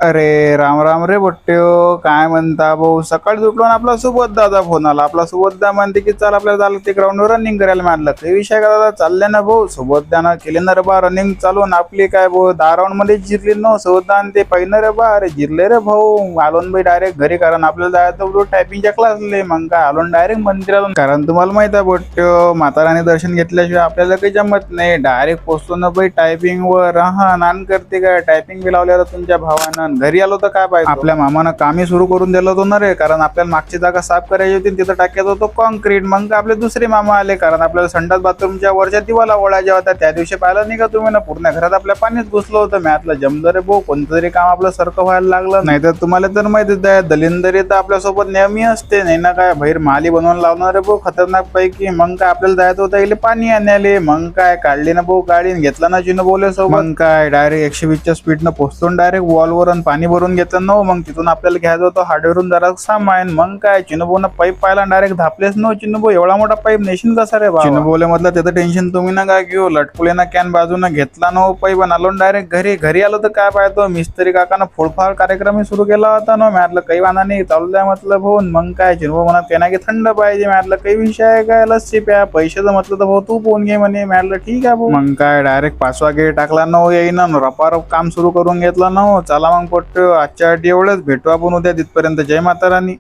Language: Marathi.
अरे राम राम रे बट्ट्यो, काय म्हणता भाऊ? सकाळी उठलो आणि आपला सुबोध दादा फोन आला. आपला सुबोध दा म्हणते की चल आपल्याला चाललं ते ग्राउंडवर रनिंग करायला मानलं. ते विषय का दादा चालले ना भाऊ? सुबोध दाना केले ना रे बा रनिंग चालून आपली काय भाऊ 10 राऊंड मध्ये जिरली न सुबोध दान ते पहिलं रे बा. अरे जिरले रे भाऊ. आलोन भाई डायरेक्ट घरी, कारण आपल्याला जायचं होतं टायपिंगच्या क्लासले. मग काय आलोन डायरेक्ट मंदिरातून, कारण तुम्हाला माहित आहे बट्ट्यो म्हाताराने दर्शन घेतल्याशिवाय आपल्याला काही जमत नाही. डायरेक्ट पोचतो ना भाई टायपिंग वर. हा नान करते काय टायपिंग बी लावल्यावर तुमच्या भावानं. घरी आलो तर काय पाहिजे, आपल्या मामानं कामही सुरू करून दिलं होतं ना रे, कारण आपल्याला मागची जागा साफ करायची होती, तिथं टाकायचं होतं कॉन्क्रीट. मग आपले दुसरे मामा आले, कारण आपल्याला संडास बाथरूमच्या वरच्या दिवाला ओढायच्या होत्या. त्या दिवशी पाहिलं नाही का तुम्ही ना, पूर्ण घरात आपल्या पाणीच घुसलं होतं. मी आतलं जमलं रे भाऊ, कोणतं तरी काम आपलं सारखं व्हायला लागलं. नाही तर तुम्हाला तर माहितीच आहे दलिंदरी तर आपल्यासोबत नेहमी असते नाही ना, काय बाहेर माली बनवून लावणार रे भाऊ खतरनाक पैकी. मग काय आपल्याला जायचं होतं इले पाणी आणले. मग काय काढली ना भाऊ गाडी, घेतला ना चिनू बोले सोबत. मग काय डायरेक्ट 120च्या स्पीडनं पोहोचतो डायरेक्ट वॉलवर पाणी भरून घेतलं ना. मग तिथून आपल्याला घ्यायचं होतं हार्डवेअरून जरा सामान. मग काय चिनूभाऊन पाईप पाहिला डायरेक्ट धापलेच न. चिनूभाऊ एवढा मोठा पाईप नेशील कसा रे बा? चिनूभाऊले म्हटलं त्याचं टेन्शन तुम्ही ना काय घेऊ. लटकुले ना कॅन बाजून घेतला ना पाईप आणि आलो डायरेक्ट घरी. घरी आलो तर काय पाहतो मिस्त्री काकानं फोडफाड कार्यक्रम सुरू केला होता ना. म्हटलं काही वाना नाही, चालू द्या म्हटलं भाऊ. मग काय चिनूभाऊ म्हणत त्यांना की थंड पाहिजे. म्हटलं काही विषय आहे काय, लस्सी प्या. पैशाचं म्हटलं तर भाऊ तू पोहून घे म्हणे. म्हटलं ठीक आहे भाऊ. मग काय डायरेक्ट 5 वागे टाकला न येईना, रपारप काम सुरू करून घेतलं ना. चला मग पट्ट आजच्या एवढंच, भेटू आपण उद्या. तिथपर्यंत जय माता राणी.